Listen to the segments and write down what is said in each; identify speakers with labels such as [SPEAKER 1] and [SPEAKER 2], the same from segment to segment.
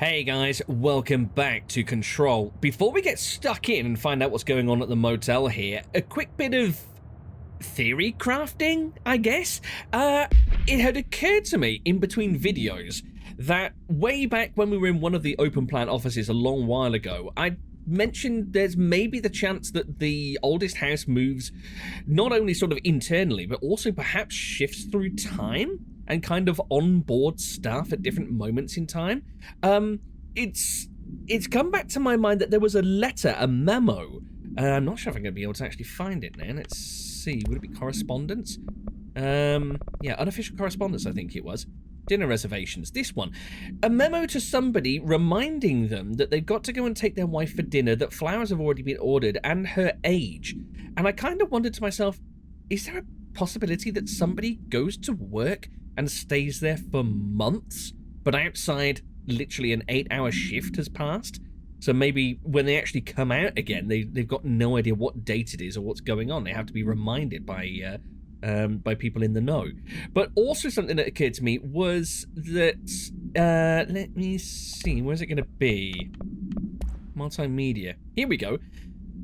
[SPEAKER 1] Hey guys, welcome back to Control. Before we get stuck in and find out what's going on at the motel here, a quick bit of theory crafting, I guess. It had occurred to me in between videos that way back when we were in one of the open plan offices a long while ago, I mentioned there's maybe the chance that the oldest house moves not only sort of internally, but also perhaps shifts through time and kind of onboard staff at different moments in time. It's come back to my mind that there was a letter, a memo. I'm not sure if I'm going to be able to actually find it now. Let's see. Would it be correspondence? Yeah, unofficial correspondence, I think it was. Dinner reservations. This one. A memo to somebody reminding them that they've got to go and take their wife for dinner, that flowers have already been ordered, and her age. And I kind of wondered to myself, is there a possibility that somebody goes to work and stays there for months, but outside literally an 8-hour shift has passed? So maybe when they actually come out again, they've got no idea what date it is or what's going on. They have to be reminded by people in the know. But also something that occurred to me was that, let me see, where's it going to be? Multimedia. Here we go.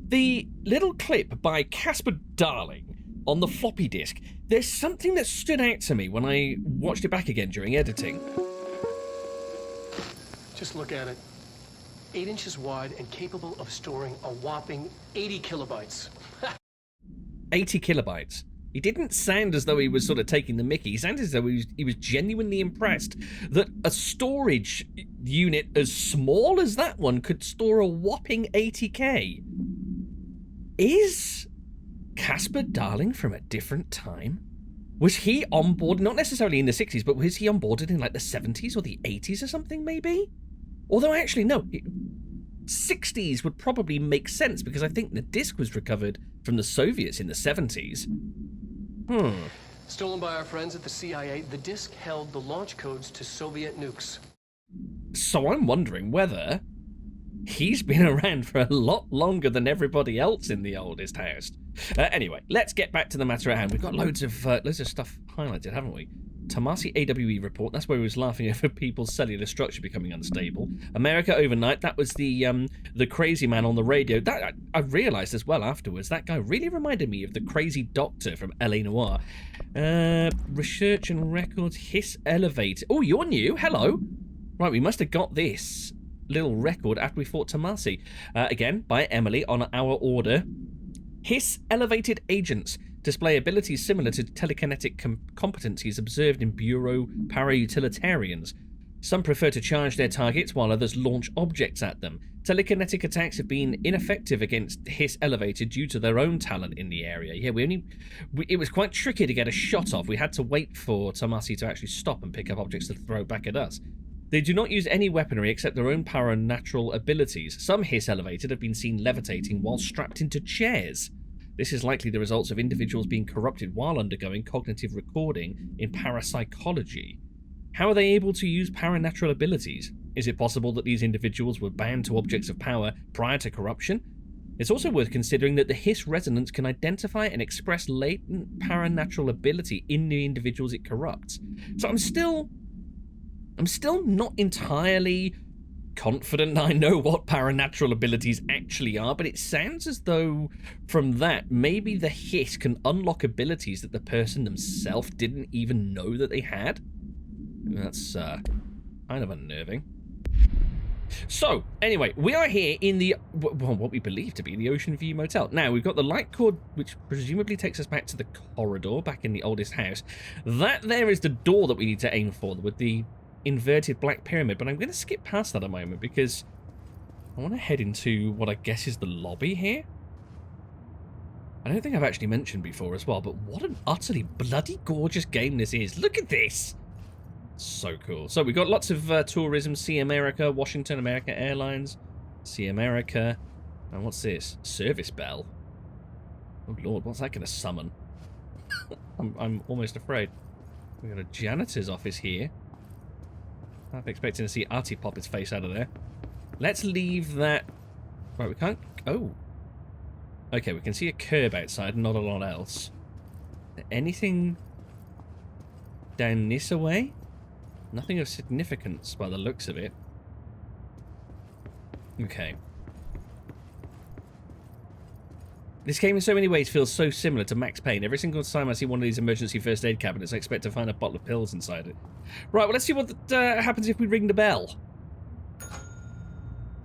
[SPEAKER 1] The little clip by Casper Darling on the floppy disk. There's something that stood out to me when I watched it back again during editing.
[SPEAKER 2] Just look at it. 8 inches wide and capable of storing a whopping 80 kilobytes.
[SPEAKER 1] 80 kilobytes. He didn't sound as though he was sort of taking the mickey. He sounded as though he was genuinely impressed that a storage unit as small as that one could store a whopping 80k. Is Casper Darling from a different time? Was he on board, not necessarily in the 60s, but was he on boarded in like the 70s or the 80s or something maybe? Although actually, no, 60s would probably make sense because I think the disc was recovered from the Soviets in the 70s.
[SPEAKER 2] Stolen by our friends at the CIA, the disc held the launch codes to Soviet nukes.
[SPEAKER 1] So I'm wondering whether he's been around for a lot longer than everybody else in the oldest house. Anyway, let's get back to the matter at hand. We've got loads of stuff highlighted, haven't we? Tamasi AWE report, that's where he was laughing over people's cellular structure becoming unstable. America overnight, that was the crazy man on the radio. That I realised as well afterwards, that guy really reminded me of the crazy doctor from L.A. Noire. Research and records, hiss elevate. Oh, you're new, hello. Right, we must have got this little record after we fought Tamasi. Again, by Emily on our order. Hiss elevated agents display abilities similar to telekinetic competencies observed in Bureau para-utilitarians. Some prefer to charge their targets while others launch objects at them. Telekinetic attacks have been ineffective against Hiss elevated due to their own talent in the area. Yeah, it was quite tricky to get a shot off. We had to wait for Tamasi to actually stop and pick up objects to throw back at us. They do not use any weaponry except their own paranatural abilities. Some Hiss elevated have been seen levitating while strapped into chairs. This is likely the results of individuals being corrupted while undergoing cognitive recording in parapsychology. How are they able to use paranatural abilities? Is it possible that these individuals were bound to objects of power prior to corruption? It's also worth considering that the Hiss resonance can identify and express latent paranatural ability in the individuals it corrupts. So I'm still not entirely confident I know what paranatural abilities actually are, but it sounds as though from that maybe the Hiss can unlock abilities that the person themselves didn't even know that they had. That's kind of unnerving. So anyway, we are here in the what we believe to be the Oceanview Motel. Now we've got the light cord which presumably takes us back to the corridor back in the oldest house. That there is the door that we need to aim for with the inverted black pyramid, but I'm going to skip past that a moment because I want to head into what I guess is the lobby here. I don't think I've actually mentioned before as well, but what an utterly bloody gorgeous game this is. Look at this. So cool. So we've got lots of tourism. See America, Washington, America Airlines. See America. And what's this? Service bell. Oh lord, what's that going to summon? I'm almost afraid. We've got a janitor's office here. I'm expecting to see Artie pop his face out of there. Let's leave that. Right, we can't. Oh. Okay, we can see a curb outside, not a lot else. Anything down this way? Nothing of significance by the looks of it. Okay. This game in so many ways feels so similar to Max Payne. Every single time I see one of these emergency first aid cabinets, I expect to find a bottle of pills inside it. Right, well, let's see what happens if we ring the bell.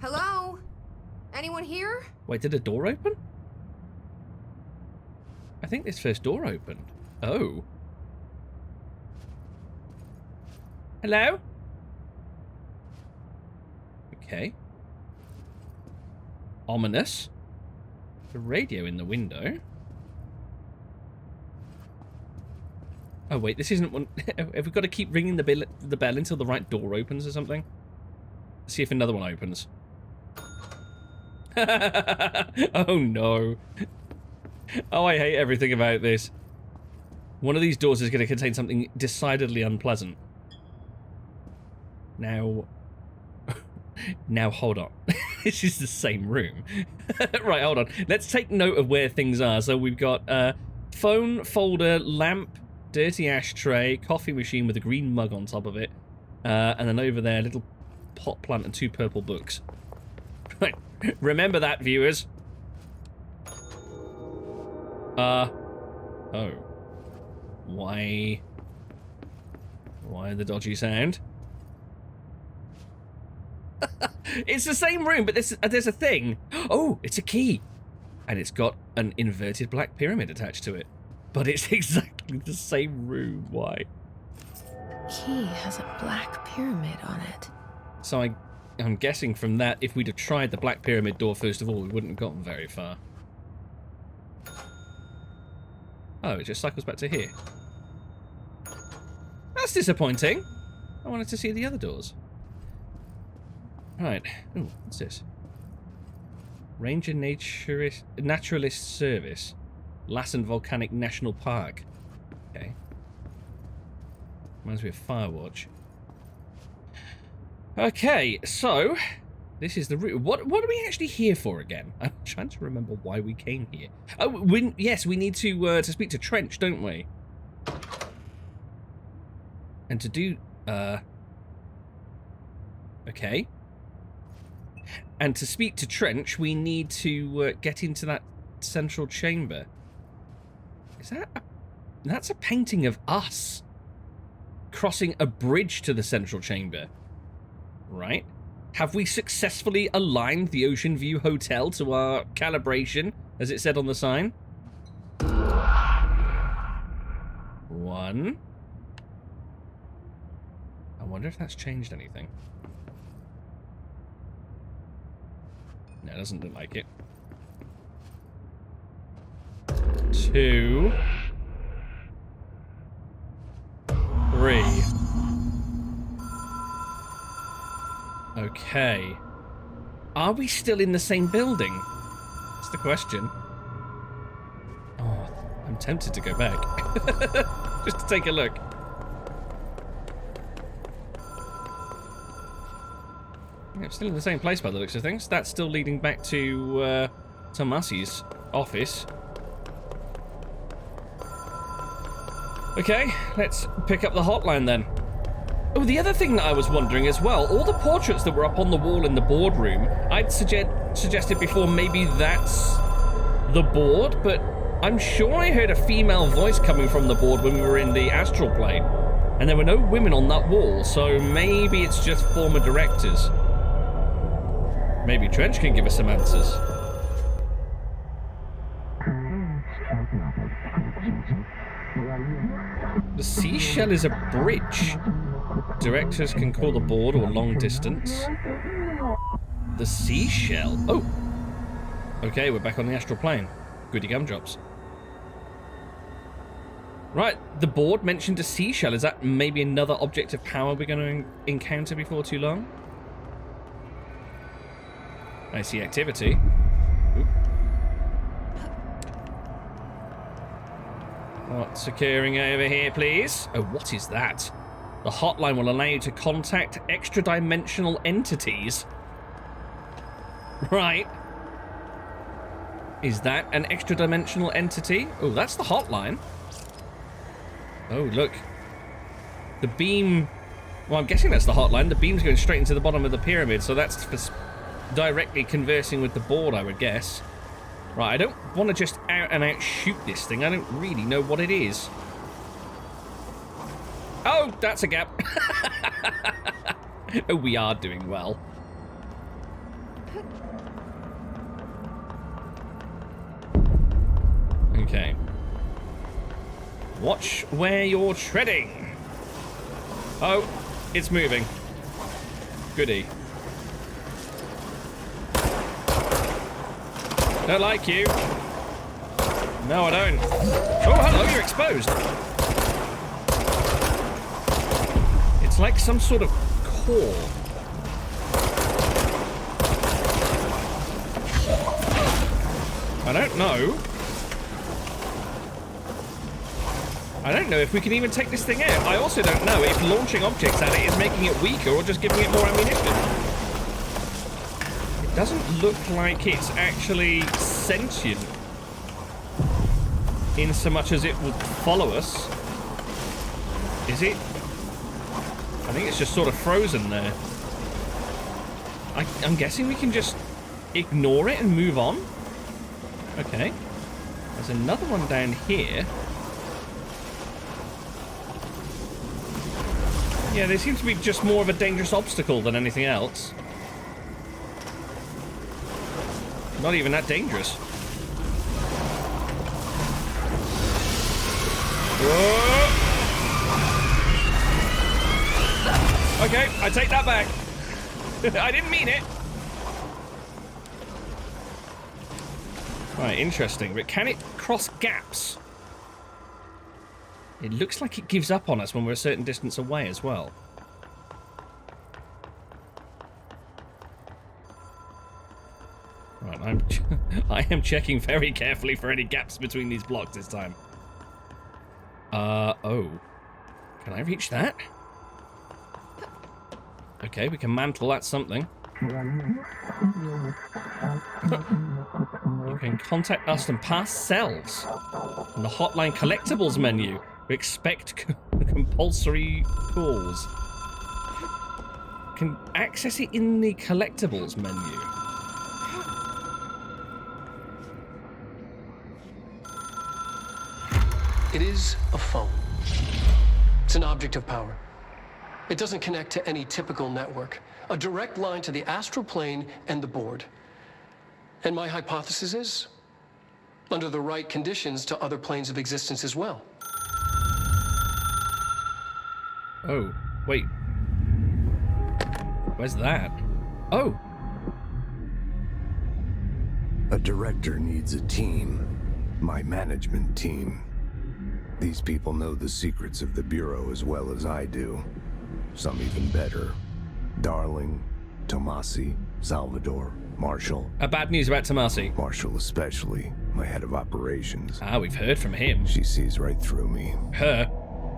[SPEAKER 3] Hello? Anyone here?
[SPEAKER 1] Wait, did a door open? I think this first door opened. Oh. Hello? Okay. Ominous. The radio in the window. Oh wait, this isn't one. Have we got to keep ringing the bell until the right door opens or something? Let's see if another one opens. Oh no. Oh, I hate everything about this. One of these doors is going to contain something decidedly unpleasant. Now hold on. This is the same room. Right, hold on. Let's take note of where things are. So we've got phone, folder, lamp, dirty ashtray, coffee machine with a green mug on top of it, and then over there, a little pot plant and 2 purple books. Right. Remember that, viewers. Oh. Why the dodgy sound? It's the same room, but there's a thing. Oh, it's a key. And it's got an inverted black pyramid attached to it. But it's exactly the same room. Why?
[SPEAKER 3] Key has a black pyramid on it.
[SPEAKER 1] So I'm guessing from that, if we'd have tried the black pyramid door first of all, we wouldn't have gotten very far. Oh, it just cycles back to here. That's disappointing. I wanted to see the other doors. Right. Ooh, what's this? Ranger Naturalist Service. Lassen Volcanic National Park. Okay. Reminds me of Firewatch. Okay, so this is the route. What are we actually here for again? I'm trying to remember why we came here. Oh, yes, we need to speak to Trench, don't we? And to do okay. And to speak to Trench, we need to get into that central chamber. Is that that's a painting of us crossing a bridge to the central chamber. Right. Have we successfully aligned the Oceanview Hotel to our calibration, as it said on the sign? 1. I wonder if that's changed anything. No, it doesn't look like it. 2. 3. Okay. Are we still in the same building? That's the question. Oh, I'm tempted to go back. Just to take a look. Yeah, I'm still in the same place by the looks of things. That's still leading back to Tomasi's office. Okay, let's pick up the hotline then. Oh, the other thing that I was wondering as well, all the portraits that were up on the wall in the boardroom, I'd suggested before maybe that's the board, but I'm sure I heard a female voice coming from the board when we were in the astral plane, and there were no women on that wall, so maybe it's just former directors. Maybe Trench can give us some answers. The seashell is a bridge. Directors can call the board or long distance. The seashell. Oh. Okay, we're back on the astral plane. Goody gumdrops. Right, the board mentioned a seashell. Is that maybe another object of power we're going to encounter before too long? I see activity. Oop. What's occurring over here, please? Oh, what is that? The hotline will allow you to contact extra-dimensional entities. Right. Is that an extra-dimensional entity? Oh, that's the hotline. Oh, look. The beam... Well, I'm guessing that's the hotline. The beam's going straight into the bottom of the pyramid, so that's for directly conversing with the board, I would guess. Right, I don't want to just out and out shoot this thing. I don't really know what it is. Oh, that's a gap. Oh, we are doing well. Okay. Watch where you're treading. Oh, it's moving. Goody. Don't like you. No, I don't. Oh, hello, you're exposed. It's like some sort of core. I don't know. I don't know if we can even take this thing out. I also don't know if launching objects at it is making it weaker or just giving it more ammunition. It doesn't look like it's actually sentient in so much as it would follow us. Is it? I think it's just sort of frozen there. I'm guessing we can just ignore it and move on. Okay. There's another one down here. Yeah, they seem to be just more of a dangerous obstacle than anything else. Not even that dangerous. Whoa! Okay, I take that back. I didn't mean it. Right, interesting. But can it cross gaps? It looks like it gives up on us when we're a certain distance away as well. Right, I am checking very carefully for any gaps between these blocks this time. Oh. Can I reach that? Okay, we can mantle that something. You can contact us and pass cells. On the Hotline collectibles menu, we expect compulsory calls. Can access it in the collectibles menu.
[SPEAKER 2] It is a phone. It's an object of power. It doesn't connect to any typical network. A direct line to the astral plane and the board. And my hypothesis is, under the right conditions, to other planes of existence as well.
[SPEAKER 1] Oh, wait. Where's that? Oh!
[SPEAKER 4] A director needs a team. My management team. These people know the secrets of the Bureau as well as I do. Some even better. Darling, Tomasi, Salvador, Marshall.
[SPEAKER 1] Bad news about Tomasi.
[SPEAKER 4] Marshall especially, my head of operations.
[SPEAKER 1] Ah, we've heard from him.
[SPEAKER 4] She sees right through me.
[SPEAKER 1] Her?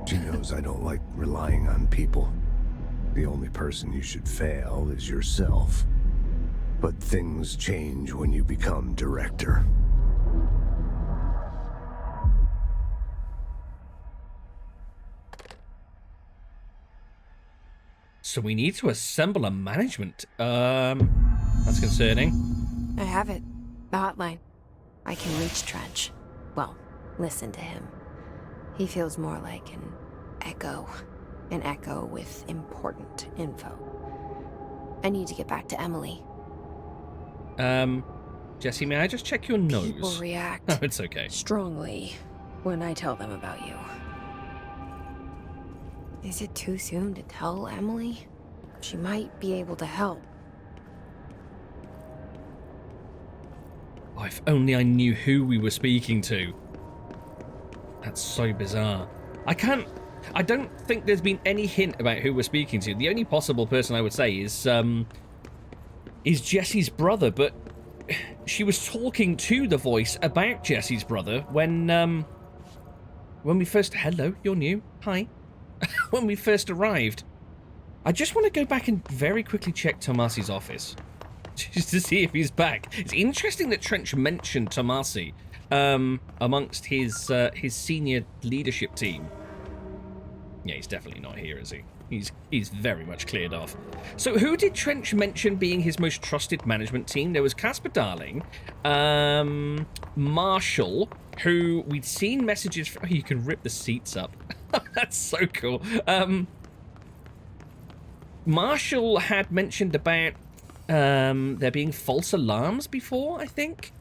[SPEAKER 4] She knows I don't like relying on people. The only person you should fail is yourself. But things change when you become director.
[SPEAKER 1] So we need to assemble a management. That's concerning.
[SPEAKER 3] I have it. The hotline. I can reach Trench. Well, listen to him. He feels more like an echo. An echo with important info. I need to get back to Emily.
[SPEAKER 1] Jesse, may I just check your nose?
[SPEAKER 3] People react
[SPEAKER 1] Oh, it's okay.
[SPEAKER 3] strongly when I tell them about you. Is it too soon to tell Emily? She might be able to help.
[SPEAKER 1] Oh, if only I knew who we were speaking to. That's so bizarre. I don't think there's been any hint about who we're speaking to. The only possible person I would say is Jesse's brother, but she was talking to the voice about Jesse's brother when we first... Hello, you're new. Hi. When we first arrived. I just want to go back and very quickly check Tomasi's office. Just to see if he's back. It's interesting that Trench mentioned Tomasi amongst his senior leadership team. Yeah, he's definitely not here, is he? He's very much cleared off. So who did Trench mention being his most trusted management team? There was Casper Darling, Marshall, who we'd seen messages from. Oh, you can rip the seats up. That's so cool. Marshall had mentioned about there being false alarms before, I think.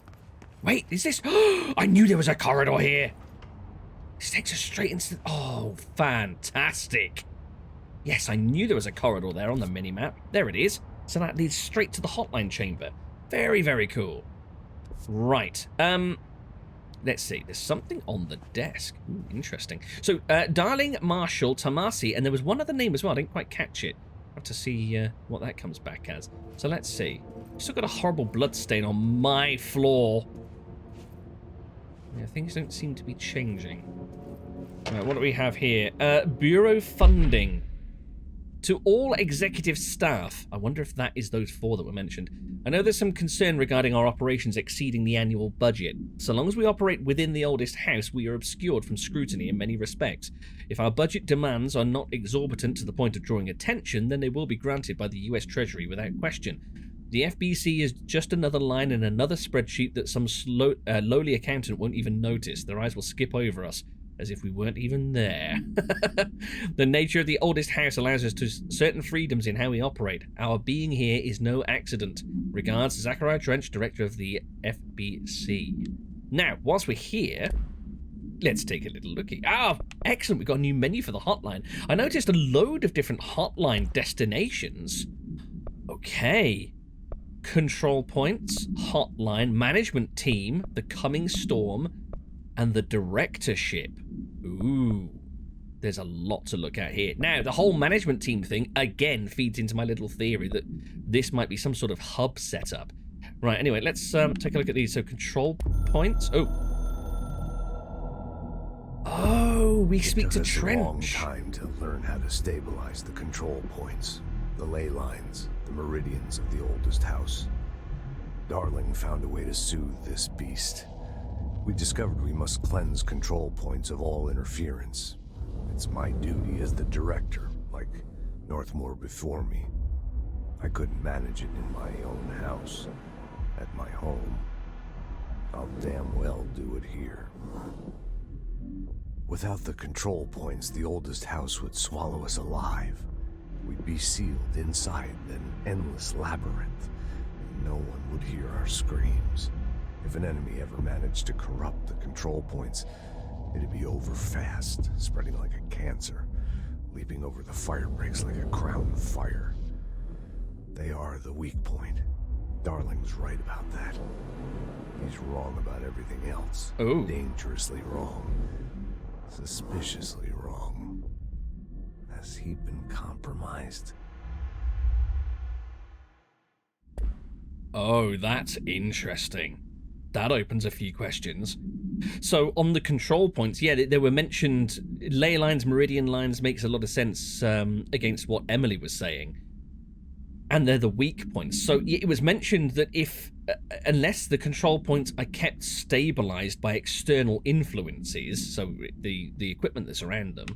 [SPEAKER 1] Wait, is this... I knew there was a corridor here. This takes us straight into... Oh, fantastic. Yes, I knew there was a corridor there on the mini-map. There it is. So that leads straight to the hotline chamber. Very, very cool. Right. Let's see. There's something on the desk. Ooh, interesting. So, Darling, Marshall, Tamasi, and there was one other name as well. I didn't quite catch it. I'll have to see what that comes back as. So let's see. Still got a horrible blood stain on my floor. Yeah, things don't seem to be changing. Right, what do we have here? Bureau funding. To all executive staff. I wonder if that is those 4 that were mentioned. I know there's some concern regarding our operations exceeding the annual budget. So long as we operate within the oldest house, we are obscured from scrutiny in many respects. If our budget demands are not exorbitant to the point of drawing attention, then they will be granted by the US Treasury without question. The FBC is just another line in another spreadsheet that some lowly accountant won't even notice. Their eyes will skip over us, as if we weren't even there. The nature of the oldest house allows us to certain freedoms in how we operate. Our being here is no accident. Regards, Zachariah Trench, Director of the FBC. Now, whilst we're here, let's take a little looky. Ah, excellent. We've got a new menu for the hotline. I noticed a load of different hotline destinations. Okay. Control points, hotline, management team, the coming storm, and the directorship. Ooh, there's a lot to look at here. Now, the whole management team thing, again, feeds into my little theory that this might be some sort of hub setup. Right, anyway, let's take a look at these. So, control points. Oh, we speak to Trench.
[SPEAKER 4] It took us a long time to learn how to stabilize the control points, the ley lines, the meridians of the oldest house. Darling found a way to soothe this beast. We discovered we must cleanse control points of all interference. It's my duty as the director, like Northmore before me. I couldn't manage it in my own house, at my home. I'll damn well do it here. Without the control points, the oldest house would swallow us alive. We'd be sealed inside an endless labyrinth. No one would hear our screams. If an enemy ever managed to corrupt the control points, it'd be over fast, spreading like a cancer, leaping over the fire breaks like a crown of fire. They are the weak point. Darling's right about that. He's wrong about everything else.
[SPEAKER 1] Oh.
[SPEAKER 4] Dangerously wrong. Suspiciously wrong. Has he been compromised?
[SPEAKER 1] Oh, that's interesting. That opens a few questions. So on the control points, yeah, they were mentioned. Ley lines, meridian lines makes a lot of sense against what Emily was saying. And they're the weak points. So it was mentioned that unless the control points are kept stabilized by external influences, so the equipment that's around them,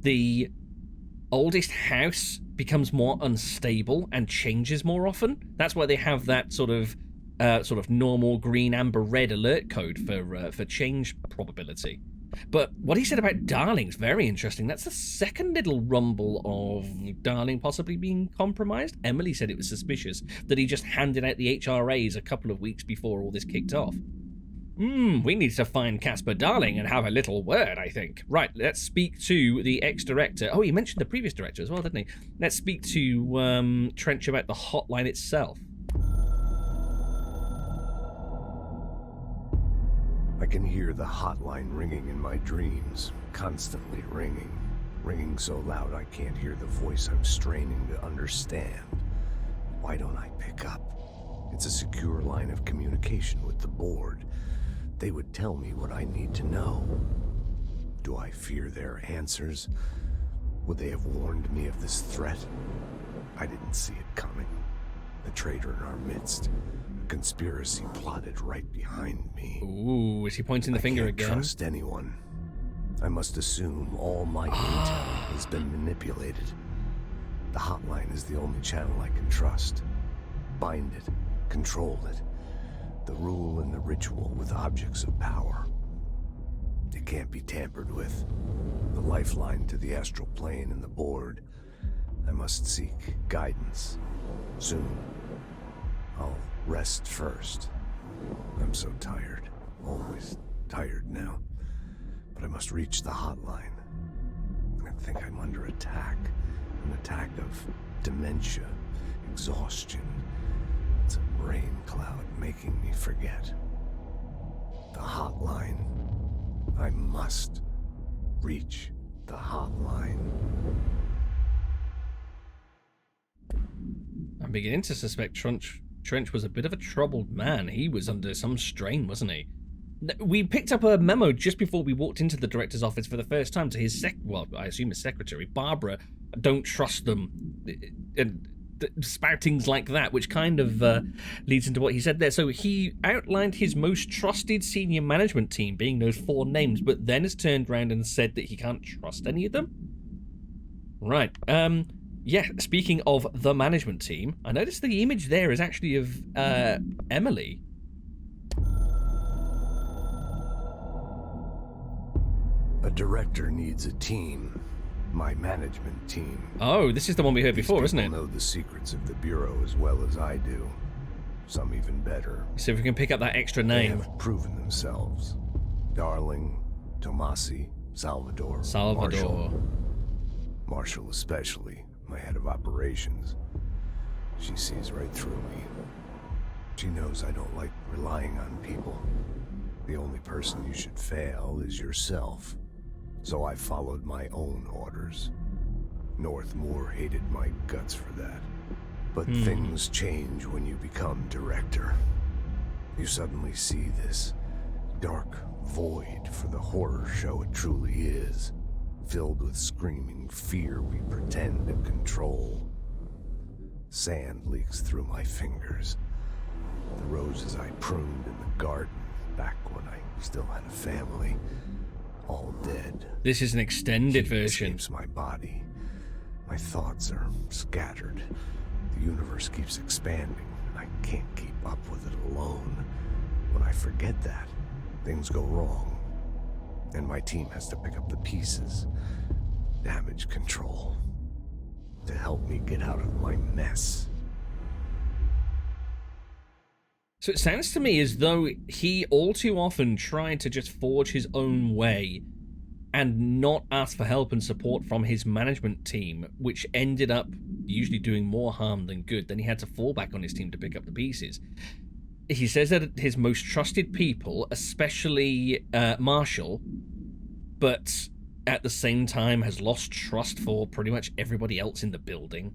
[SPEAKER 1] the oldest house becomes more unstable and changes more often. That's why they have that sort of normal green, amber, red alert code for change probability. But what he said about Darling's very interesting. That's the second little rumble of Darling possibly being compromised. Emily said it was suspicious that he just handed out the HRAs a couple of weeks before all this kicked off. We need to find Casper Darling and have a little word, I think. Right, let's speak to the ex-director. Oh, he mentioned the previous director as well, didn't he? Let's speak to Trench about the hotline itself.
[SPEAKER 4] I can hear the hotline ringing in my dreams, constantly ringing. Ringing so loud I can't hear the voice I'm straining to understand. Why don't I pick up? It's a secure line of communication with the board. They would tell me what I need to know. Do I fear their answers? Would they have warned me of this threat? I didn't see it coming. The traitor in our midst. Conspiracy plotted right behind me.
[SPEAKER 1] Ooh, is he pointing the finger
[SPEAKER 4] I
[SPEAKER 1] again?
[SPEAKER 4] can't trust anyone. I must assume all my intel has been manipulated. The hotline is the only channel I can trust. Bind it, control it. The rule and the ritual with objects of power. It can't be tampered with. The lifeline to the astral plane and the board. I must seek guidance. Soon. I'll rest first. I'm so tired. Always tired now. But I must reach the hotline. I think I'm under attack. An attack of dementia, exhaustion. It's a brain cloud making me forget. The hotline. I must reach the hotline.
[SPEAKER 1] I'm beginning to suspect Trench was a bit of a troubled man. He was under some strain, wasn't he? We picked up a memo just before we walked into the director's office for the first time to his I assume his secretary, Barbara. Don't trust them. And spoutings like that, which kind of leads into what he said there. So he outlined his most trusted senior management team being those 4 names, but then has turned around and said that he can't trust any of them? Right. Yeah, speaking of the management team, I noticed the image there is actually of Emily.
[SPEAKER 4] A director needs a team. My management team.
[SPEAKER 1] Oh, this is the one we heard before, isn't it?
[SPEAKER 4] These people know the secrets of the Bureau as well as I do. Some even better.
[SPEAKER 1] See if we can pick up that extra
[SPEAKER 4] They
[SPEAKER 1] name.
[SPEAKER 4] have proven themselves. Darling, Tomasi, Salvador. Marshall especially, my head of operations. She sees right through me. She knows I don't like relying on people. The only person you should fail is yourself. So I followed my own orders. Northmore hated my guts for that. But things change when you become director. You suddenly see this dark void for the horror show it truly is, filled with screaming fear we pretend to control. Sand leaks through my fingers. The roses I pruned in the garden back when I still had a family, all dead.
[SPEAKER 1] This is an extended
[SPEAKER 4] Heat
[SPEAKER 1] version.
[SPEAKER 4] escapes my body. My thoughts are scattered. The universe keeps expanding. I can't keep up with it alone. When I forget that, things go wrong. And my team has to pick up the pieces. Damage control. To help me get out of my mess.
[SPEAKER 1] So it sounds to me as though he all too often tried to just forge his own way and not ask for help and support from his management team, which ended up usually doing more harm than good. Then he had to fall back on his team to pick up the pieces. He says that his most trusted people, especially Marshall, but at the same time has lost trust for pretty much everybody else in the building.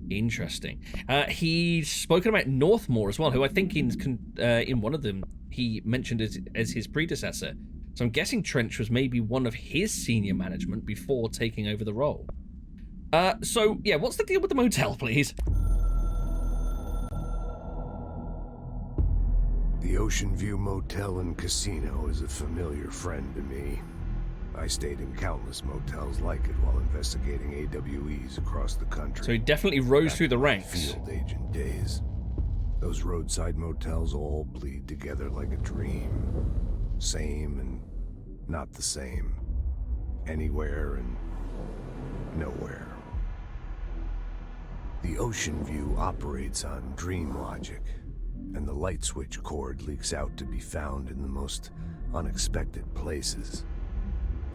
[SPEAKER 1] Interesting. He's spoken about Northmore as well, who I think in one of them he mentioned as his predecessor. So I'm guessing Trench was maybe one of his senior management before taking over the role. So yeah, what's the deal with the motel, please?
[SPEAKER 4] The Oceanview Motel and Casino is a familiar friend to me. I stayed in countless motels like it while investigating AWEs across the country.
[SPEAKER 1] So he definitely rose
[SPEAKER 4] Back
[SPEAKER 1] through the
[SPEAKER 4] in my
[SPEAKER 1] ranks.
[SPEAKER 4] Field agent days. Those roadside motels all bleed together like a dream. Same and not the same. Anywhere and nowhere. The Oceanview operates on dream logic, and the light switch cord leaks out to be found in the most unexpected places.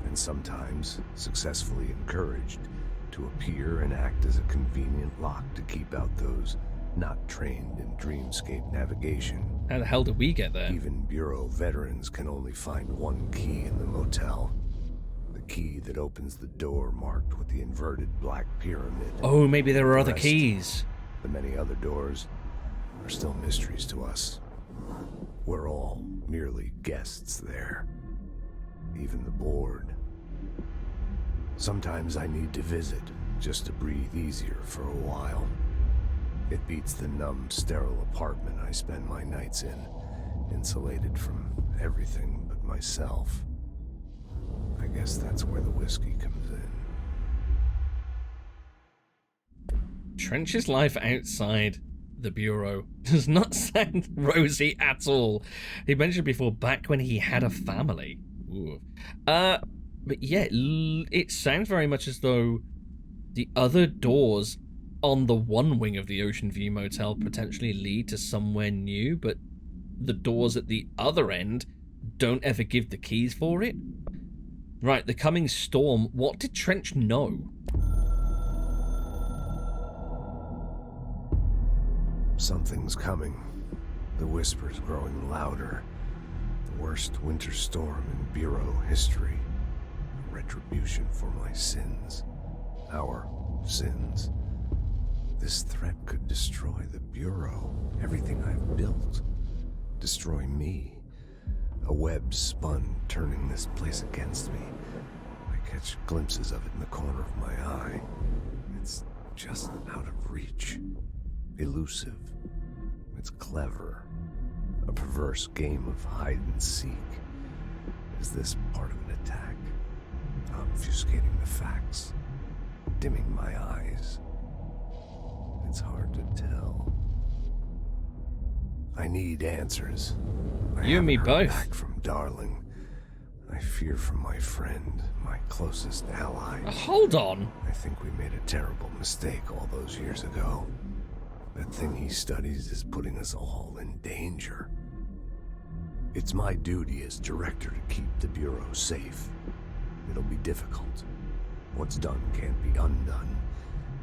[SPEAKER 4] And sometimes successfully encouraged to appear and act as a convenient lock to keep out those not trained in dreamscape navigation.
[SPEAKER 1] How the hell did we get there?
[SPEAKER 4] Even Bureau veterans can only find one key in the motel. The key that opens the door marked with the inverted black pyramid.
[SPEAKER 1] Oh, maybe there were other
[SPEAKER 4] Rest.
[SPEAKER 1] keys.
[SPEAKER 4] The many other doors are still mysteries to us. We're all merely guests there. Even the board. Sometimes I need to visit, just to breathe easier for a while. It beats the numb, sterile apartment I spend my nights in, insulated from everything but myself. I guess that's where the whiskey comes in.
[SPEAKER 1] Trench's life outside the Bureau does not sound rosy at all. He mentioned before, back when he had a family. Ooh. But yeah, it sounds very much as though the other doors on the one wing of the Oceanview Motel potentially lead to somewhere new, but the doors at the other end don't ever give the keys for it. Right, the coming storm. What did Trench know?
[SPEAKER 4] Something's coming. The whispers growing louder. The worst winter storm in Bureau history. A retribution for my sins. Our sins. This threat could destroy the Bureau. Everything I've built. Destroy me. A web spun, turning this place against me. I catch glimpses of it in the corner of my eye. It's just out of reach. Elusive. It's clever. A perverse game of hide and seek. Is this part of an attack? Obfuscating the facts. Dimming my eyes. It's hard to tell. I need answers.
[SPEAKER 1] You and me both.
[SPEAKER 4] Back from Darling. I fear for my friend, my closest ally.
[SPEAKER 1] Hold on.
[SPEAKER 4] I think we made a terrible mistake all those years ago. That thing he studies is putting us all in danger. It's my duty as director to keep the Bureau safe. It'll be difficult. What's done can't be undone.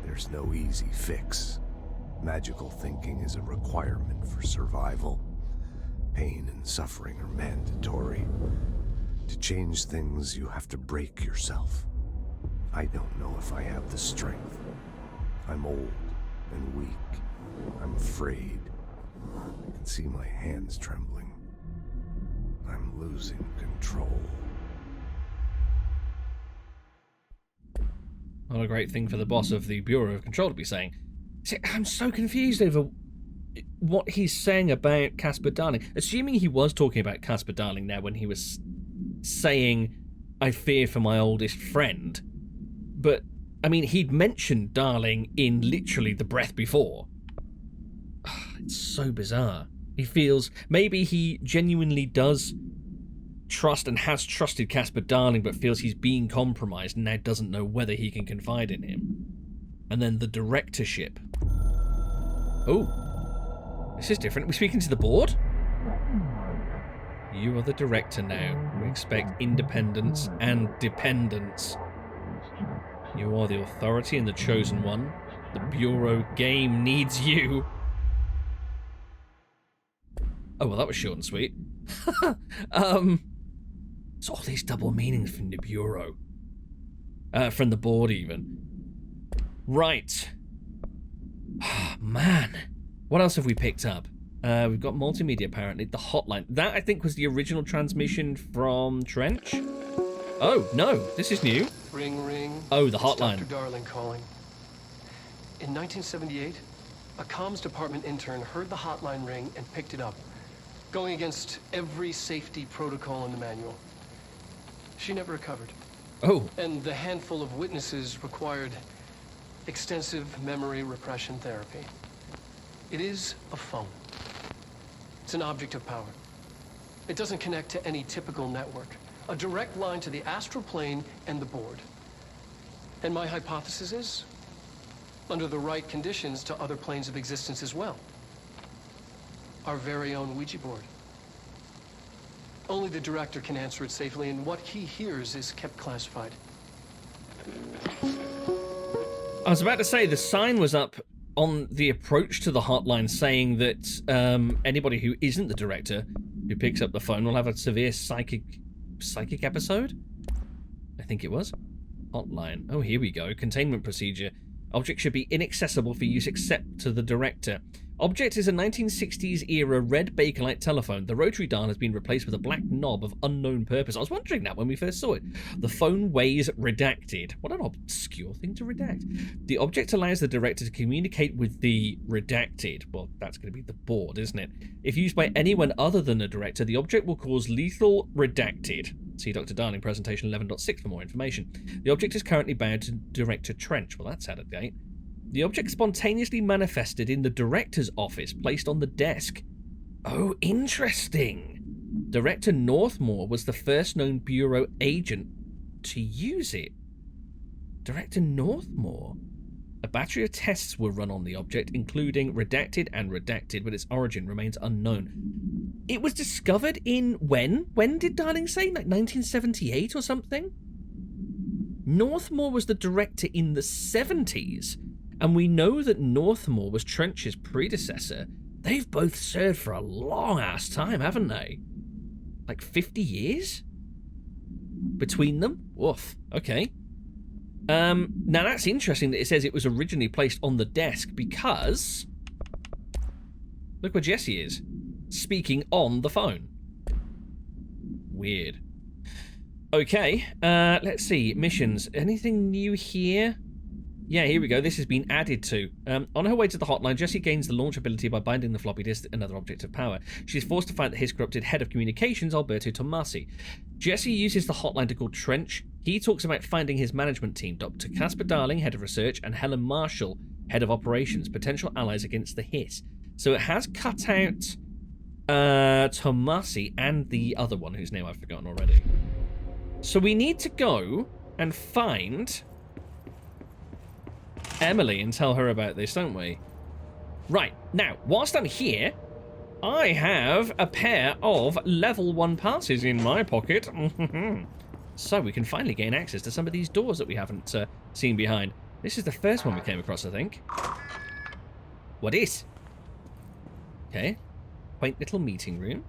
[SPEAKER 4] There's no easy fix. Magical thinking is a requirement for survival. Pain and suffering are mandatory. To change things, you have to break yourself. I don't know if I have the strength. I'm old and weak. I'm afraid. I can see my hands trembling. I'm losing control.
[SPEAKER 1] Not a great thing for the boss of the Bureau of Control to be saying. See, I'm so confused over what he's saying about Casper Darling. Assuming he was talking about Casper Darling now when he was saying, I fear for my oldest friend. But, I mean, he'd mentioned Darling in literally the breath before. It's so bizarre. He feels, maybe he genuinely does trust and has trusted Casper Darling, but feels he's being compromised and now doesn't know whether he can confide in him. And then the directorship. Oh, this is different. We're speaking to the board? You are the director now. We expect independence and dependence. You are the authority and the chosen one. The Bureau game needs you. Oh, well, that was short and sweet. It's all these double meanings from the Bureau. From the board, even. Right. Man. What else have we picked up? We've got multimedia, apparently. The hotline. That, I think, was the original transmission from Trench. Oh, no. This is new.
[SPEAKER 2] Ring, ring.
[SPEAKER 1] Oh, the
[SPEAKER 2] It's
[SPEAKER 1] hotline.
[SPEAKER 2] Dr. Darling calling. In 1978, a comms department intern heard the hotline ring and picked it up, going against every safety protocol in the manual. She never recovered.
[SPEAKER 1] Oh.
[SPEAKER 2] And the handful of witnesses required extensive memory repression therapy. It is a phone. It's an object of power. It doesn't connect to any typical network. A direct line to the astral plane and the board. And my hypothesis is, under the right conditions, to other planes of existence as well. Our very own Ouija board. Only the director can answer it safely, and what he hears is kept classified.
[SPEAKER 1] I was about to say, the sign was up on the approach to the hotline saying that anybody who isn't the director who picks up the phone will have a severe psychic episode? I think it was. Hotline. Oh, here we go. Containment procedure. Object should be inaccessible for use except to the director. Object is a 1960s era red Bakelite telephone. The rotary dial has been replaced with a black knob of unknown purpose. I was wondering that when we first saw it. The phone weighs redacted. What an obscure thing to redact. The object allows the director to communicate with the redacted. Well, that's going to be the board, isn't it? If used by anyone other than the director, the object will cause lethal redacted. See Dr. Darling, presentation 11.6 for more information. The object is currently bound to Director Trench. Well, that's out of date. The object spontaneously manifested in the director's office, placed on the desk. Oh, interesting. Director Northmore was the first known Bureau agent to use it. Director Northmore? A battery of tests were run on the object, including redacted and redacted, but its origin remains unknown. It was discovered in when? When did Darling say? Like 1978 or something? Northmore was the director in the 70s, and we know that Northmore was Trench's predecessor. They've both served for a long-ass time, haven't they? Like 50 years? Between them? Woof. Okay. Now that's interesting that it says it was originally placed on the desk because... Look where Jesse is. Speaking on the phone. Weird. Okay, let's see. Missions. Anything new here? Yeah, here we go. This has been added to. On her way to the hotline, Jessie gains the launch ability by binding the floppy disk to another object of power. She is forced to fight his corrupted head of communications, Alberto Tomasi. Jessie uses the hotline to call Trench. He talks about finding his management team, Dr. Casper Darling, head of research, and Helen Marshall, head of operations, potential allies against the hit. So it has cut out Tomasi and the other one, whose name I've forgotten already. So we need to go and find Emily and tell her about this, don't we? Right, now, whilst I'm here, I have a pair of level 1 passes in my pocket. So we can finally gain access to some of these doors that we haven't seen behind. This is the first one we came across, I think. What is? Okay. Quaint little meeting room.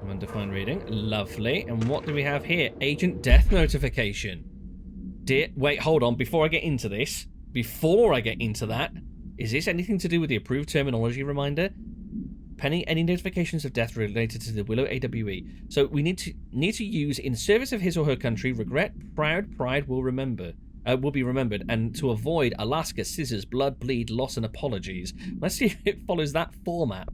[SPEAKER 1] Undefined reading. Lovely. And what do we have here? Agent death notification. Wait, hold on. Before I get into this, is this anything to do with the approved terminology reminder? Pending any notifications of death related to the Willow AWE. So we need to use in service of his or her country, regret, proud, pride will be remembered, and to avoid Alaska, scissors, blood, bleed, loss, and apologies. Let's see if it follows that format.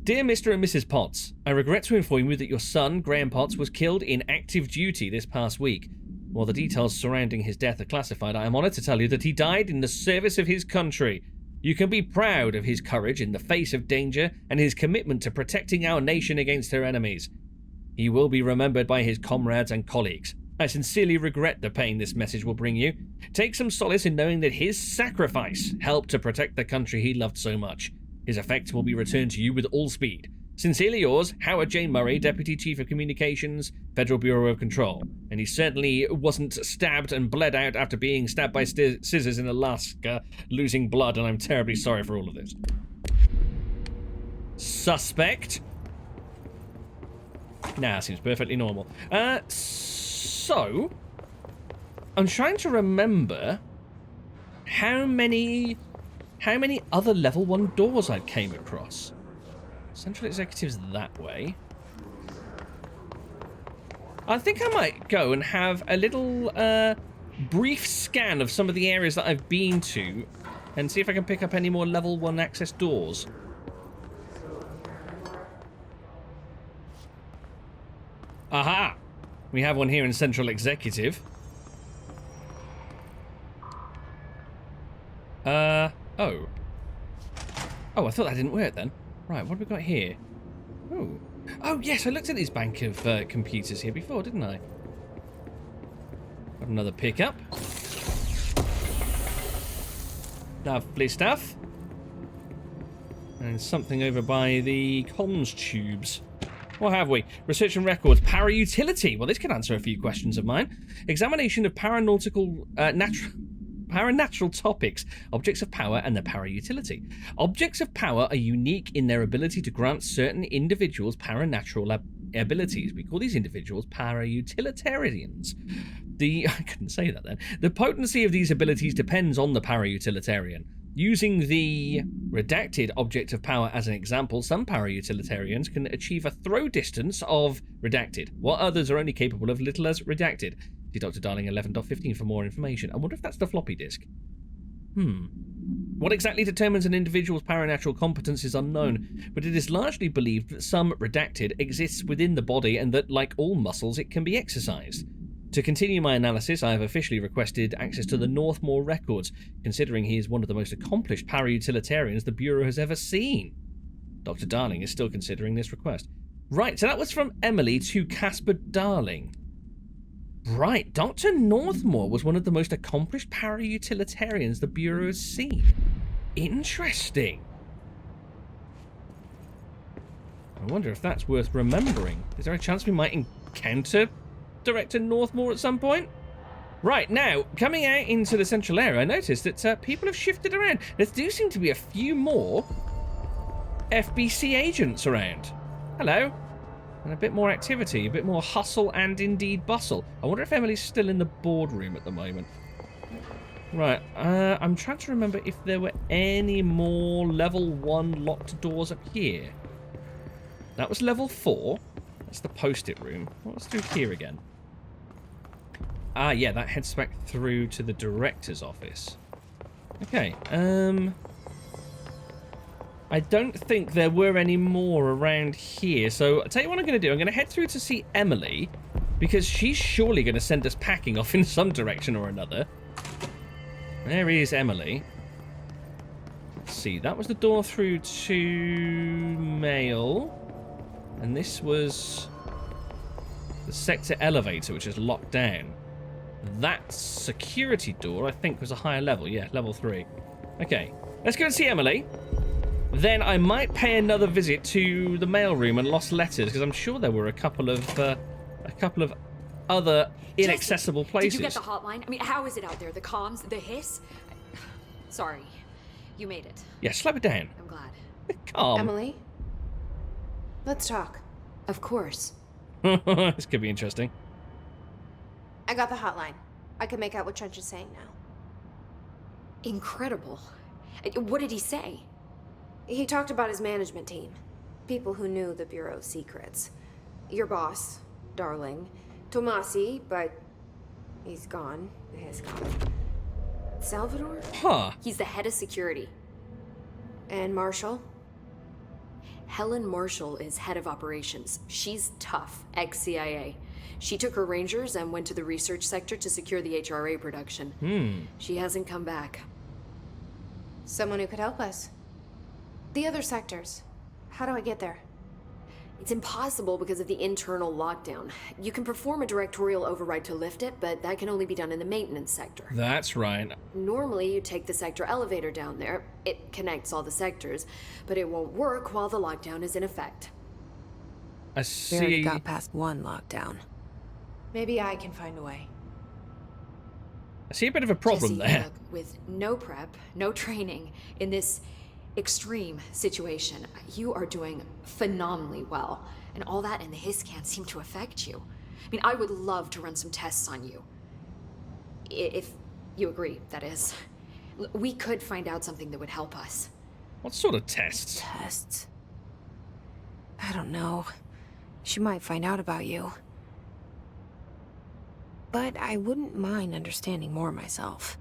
[SPEAKER 1] Dear Mr. and Mrs. Potts, I regret to inform you that your son, Graham Potts, was killed in active duty this past week. While the details surrounding his death are classified, I am honoured to tell you that he died in the service of his country. You can be proud of his courage in the face of danger and his commitment to protecting our nation against her enemies. He will be remembered by his comrades and colleagues. I sincerely regret the pain this message will bring you. Take some solace in knowing that his sacrifice helped to protect the country he loved so much. His effects will be returned to you with all speed. Sincerely yours, Howard J. Murray, Deputy Chief of Communications, Federal Bureau of Control. And he certainly wasn't stabbed and bled out after being stabbed by scissors in Alaska, losing blood, and I'm terribly sorry for all of this. Suspect? Nah, seems perfectly normal. So, I'm trying to remember how many other level 1 doors I came across. Central Executive's that way. I think I might go and have a little brief scan of some of the areas that I've been to and see if I can pick up any more level 1 access doors. Aha! We have one here in Central Executive. Oh. Oh, I thought that didn't work then. Right, what have we got here? Oh. Oh, yes, I looked at this bank of computers here before, didn't I? Got another pickup. Lovely stuff. And something over by the comms tubes. What have we? Research and records. Para-utility. Well, this can answer a few questions of mine. Examination of paranatural topics, objects of power, and their para-utility. Objects of power are unique in their ability to grant certain individuals paranatural abilities. We call these individuals para-utilitarians. I couldn't say that then. The potency of these abilities depends on the para-utilitarian. Using the redacted object of power as an example, some para-utilitarians can achieve a throw distance of redacted, while others are only capable of little as redacted. See Dr. Darling 11.15 for more information. I wonder if that's the floppy disk. What exactly determines an individual's paranatural competence is unknown, but it is largely believed that some redacted exists within the body and that, like all muscles, it can be exercised. To continue my analysis, I have officially requested access to the Northmore records, considering he is one of the most accomplished para-utilitarians the Bureau has ever seen. Dr. Darling is still considering this request. Right, so that was from Emily to Casper Darling. Right, Dr. Northmore was one of the most accomplished para-utilitarians the Bureau has seen. Interesting. I wonder if that's worth remembering. Is there a chance we might encounter Director Northmore at some point? Right, now, coming out into the central area, I noticed that people have shifted around. There do seem to be a few more FBC agents around. Hello. And a bit more activity, a bit more hustle and indeed bustle. I wonder if Emily's still in the boardroom at the moment. Right, I'm trying to remember if there were any more level 1 locked doors up here. That was level 4. That's the post-it room. What's through here again? Ah, yeah, that heads back through to the director's office. Okay, I don't think there were any more around here, so I'll tell you what I'm going to do. I'm going to head through to see Emily, because she's surely going to send us packing off in some direction or another. There is Emily. Let's see, that was the door through to mail, and this was the sector elevator, which is locked down. That security door, I think, was a higher level. Yeah, level 3. Okay, let's go and see Emily. Then I might pay another visit to the mailroom and lost letters, because I'm sure there were a couple of other inaccessible places.
[SPEAKER 5] Did you get the hotline? I mean, how is it out there? The comms, the hiss? Sorry, you made it.
[SPEAKER 1] Yeah, slow it down.
[SPEAKER 5] I'm glad.
[SPEAKER 1] Calm.
[SPEAKER 3] Emily? Let's talk.
[SPEAKER 5] Of course.
[SPEAKER 1] This could be interesting.
[SPEAKER 3] I got the hotline. I can make out what Trench is saying now.
[SPEAKER 5] Incredible. What did he say?
[SPEAKER 3] He talked about his management team. People who knew the Bureau's secrets. Your boss, Darling. Tomasi, but he's gone. He's gone. Salvador?
[SPEAKER 1] Huh.
[SPEAKER 5] He's the head of security.
[SPEAKER 3] And Marshall?
[SPEAKER 5] Helen Marshall is head of operations. She's tough, ex-CIA. She took her Rangers and went to the research sector to secure the HRA production. She hasn't come back.
[SPEAKER 3] Someone who could help us. The other sectors. How do I get there?
[SPEAKER 5] It's impossible because of the internal lockdown. You can perform a directorial override to lift it, but that can only be done in the maintenance sector.
[SPEAKER 1] That's right.
[SPEAKER 5] Normally, you take the sector elevator down there. It connects all the sectors, but it won't work while the lockdown is in effect.
[SPEAKER 1] I
[SPEAKER 3] We already
[SPEAKER 1] see.
[SPEAKER 3] got past one lockdown. Maybe I can find a way.
[SPEAKER 1] I see a bit of a problem
[SPEAKER 5] Jesse,
[SPEAKER 1] there.
[SPEAKER 5] look, with no prep, no training, in this extreme situation, you are doing phenomenally well. And all that and the hiss can't seem to affect you. I mean, I would love to run some tests on you. If you agree, that is. We could find out something that would help us.
[SPEAKER 1] What sort of tests?
[SPEAKER 3] Tests? I don't know. She might find out about you. But I wouldn't mind understanding more myself.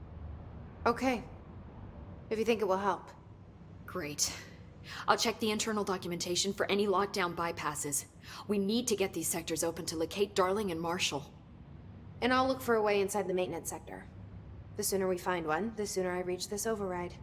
[SPEAKER 3] Okay. If you think it will help.
[SPEAKER 5] Great. I'll check the internal documentation for any lockdown bypasses. We need to get these sectors open to locate Darling and Marshall.
[SPEAKER 3] And I'll look for a way inside the maintenance sector. The sooner we find one, the sooner I reach this override.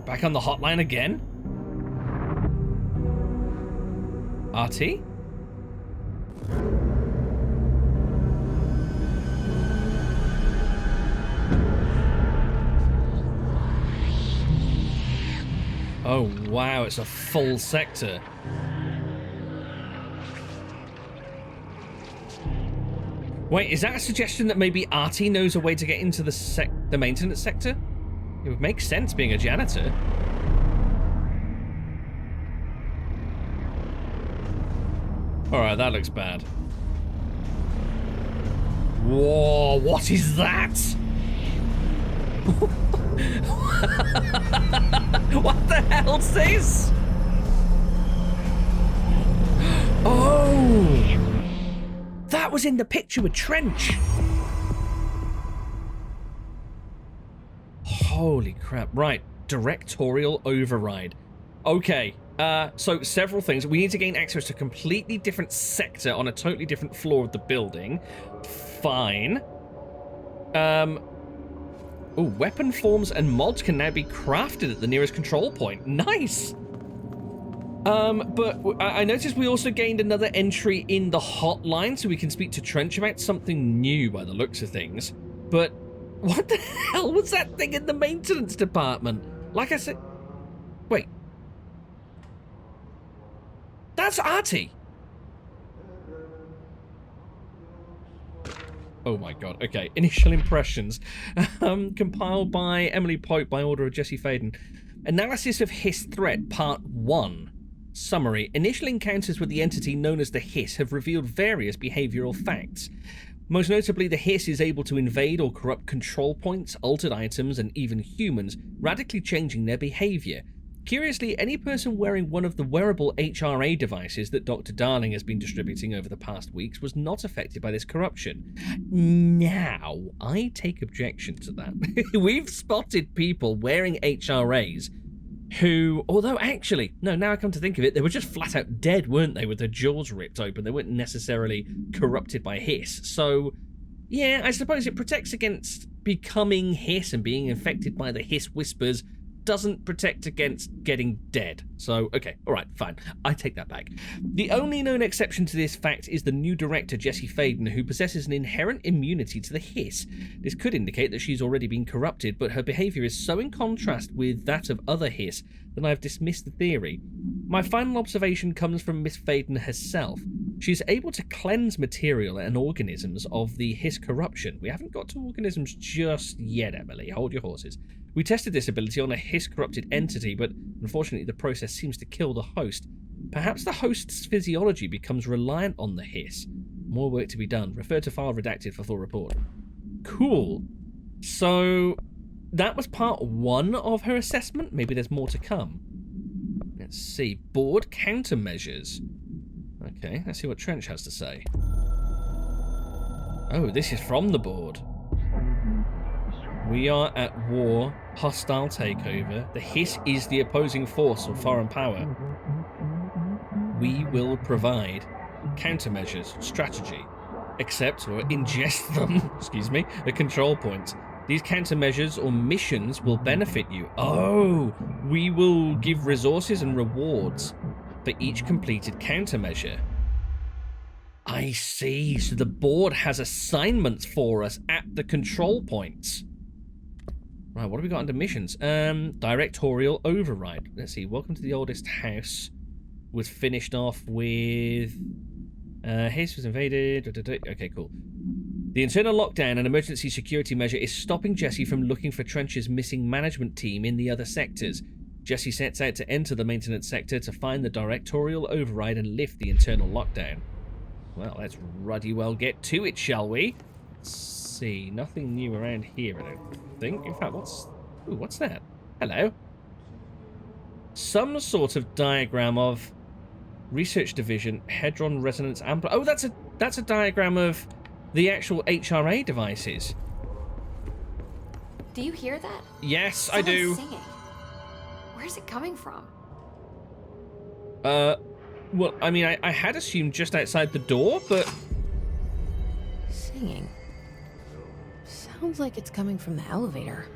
[SPEAKER 1] Back on the hotline again? RT? Oh wow, it's a full sector. Wait, is that a suggestion that maybe Artie knows a way to get into the maintenance sector? It would make sense being a janitor. Alright, that looks bad. Whoa, what is that? What the hell's this? Oh! That was in the picture with Trench. Holy crap. Right. Directorial override. Okay. So several things. We need to gain access to a completely different sector on a totally different floor of the building. Fine. Oh, weapon forms and mods can now be crafted at the nearest control point. Nice! But I noticed we also gained another entry in the hotline, so we can speak to Trench about something new by the looks of things. But what the hell was that thing in the maintenance department? Like I said... Wait. That's Artie! Oh my god, okay. Initial impressions. Compiled by Emily Pope by order of Jesse Faden. Analysis of Hiss Threat, Part 1. Summary. Initial encounters with the entity known as the Hiss have revealed various behavioral facts. Most notably, the Hiss is able to invade or corrupt control points, altered items, and even humans, radically changing their behavior. Curiously, any person wearing one of the wearable HRA devices that Dr. Darling has been distributing over the past weeks was not affected by this corruption. Now, I take objection to that. We've spotted people wearing HRAs who, although actually, no, now I come to think of it, they were just flat out dead, weren't they, with their jaws ripped open. They weren't necessarily corrupted by Hiss. So, yeah, I suppose it protects against becoming Hiss and being infected by the Hiss whispers, doesn't protect against getting dead. So, okay, alright, fine. I take that back. The only known exception to this fact is the new director, Jesse Faden, who possesses an inherent immunity to the Hiss. This could indicate that she's already been corrupted, but her behaviour is so in contrast with that of other Hiss that I've dismissed the theory. My final observation comes from Miss Faden herself. She's able to cleanse material and organisms of the Hiss corruption. We haven't got to organisms just yet, Emily. Hold your horses. We tested this ability on a Hiss-corrupted entity, but unfortunately the process seems to kill the host. Perhaps the host's physiology becomes reliant on the Hiss. More work to be done. Refer to file redacted for full report. Cool. So, that was part 1 of her assessment. Maybe there's more to come. Let's see. Board countermeasures. Okay, let's see what Trench has to say. Oh, this is from the board. We are at war, hostile takeover. The Hiss is the opposing force of foreign power. We will provide countermeasures, strategy, accept or ingest them, excuse me, at control points. These countermeasures or missions will benefit you. Oh, we will give resources and rewards for each completed countermeasure. I see, so the board has assignments for us at the control points. Right, what have we got under missions? Directorial override. Let's see. Welcome to the oldest house. Was finished off with... Hiss was invaded. Okay, cool. The internal lockdown and emergency security measure is stopping Jesse from looking for Trench's missing management team in the other sectors. Jesse sets out to enter the maintenance sector to find the directorial override and lift the internal lockdown. Well, let's ruddy well get to it, shall we? Let's see. Nothing new around here, I don't think. In fact, what's that? Hello. Some sort of diagram of research division, hadron resonance amplifier. Oh, that's a diagram of the actual HRA devices.
[SPEAKER 5] Do you hear that?
[SPEAKER 1] Yes,
[SPEAKER 5] Someone's
[SPEAKER 1] I do.
[SPEAKER 5] Singing. Where's it coming from?
[SPEAKER 1] Well, I mean, I had assumed just outside the door, but...
[SPEAKER 3] Singing. Sounds like it's coming from the elevator.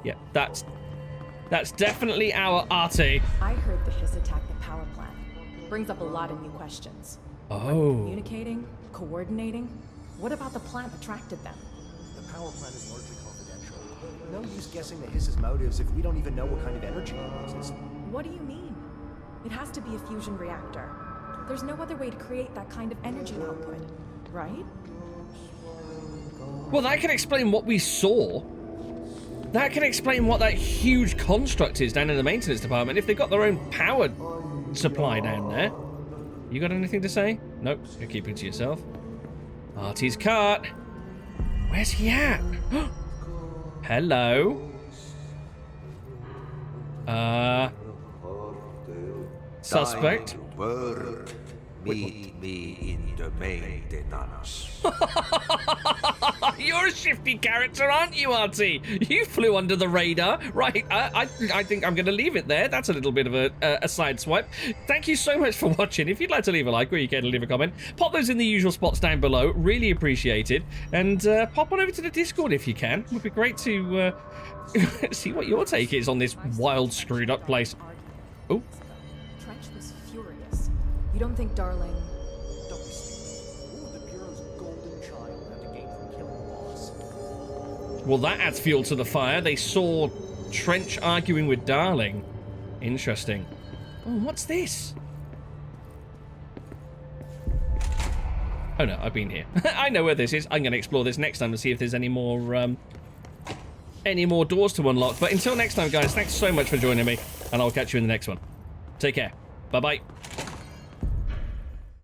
[SPEAKER 1] Yeah, that's definitely our Artie.
[SPEAKER 6] I heard the Hiss attacked the power plant. Brings up a lot of new questions.
[SPEAKER 1] Oh.
[SPEAKER 6] Communicating, coordinating. What about the plant attracted them?
[SPEAKER 7] The power plant is largely confidential. No use guessing the Hiss's motives if we don't even know what kind of energy it uses.
[SPEAKER 6] What do you mean? It has to be a fusion reactor. There's no other way to create that kind of energy output, right?
[SPEAKER 1] Well, that can explain what we saw. That can explain what that huge construct is down in the maintenance department if they've got their own power supply down there. You got anything to say? Nope, you're keeping to yourself. Artie's cart. Where's he at? Hello? Suspect?
[SPEAKER 8] Work. Meet me in the maintenance.
[SPEAKER 1] You're a shifty character, aren't you, Artie? You flew under the radar. Right, I think I'm going to leave it there. That's a little bit of a side swipe. Thank you so much for watching. If you'd like to leave a like or you care to leave a comment, pop those in the usual spots down below. Really appreciated. And pop on over to the Discord if you can. It would be great to see what your take is on this wild, screwed up place. Oh.
[SPEAKER 6] Trench was furious. You don't think Darling...
[SPEAKER 7] Don't be stupid. Ooh, the Bureau's golden child had to gain from killing the boss.
[SPEAKER 1] Well, that adds fuel to the fire. They saw Trench arguing with Darling. Interesting. Oh, what's this? Oh no, I've been here. I know where this is. I'm going to explore this next time to see if there's any more doors to unlock. But until next time, guys, thanks so much for joining me, and I'll catch you in the next one. Take care. Bye-bye.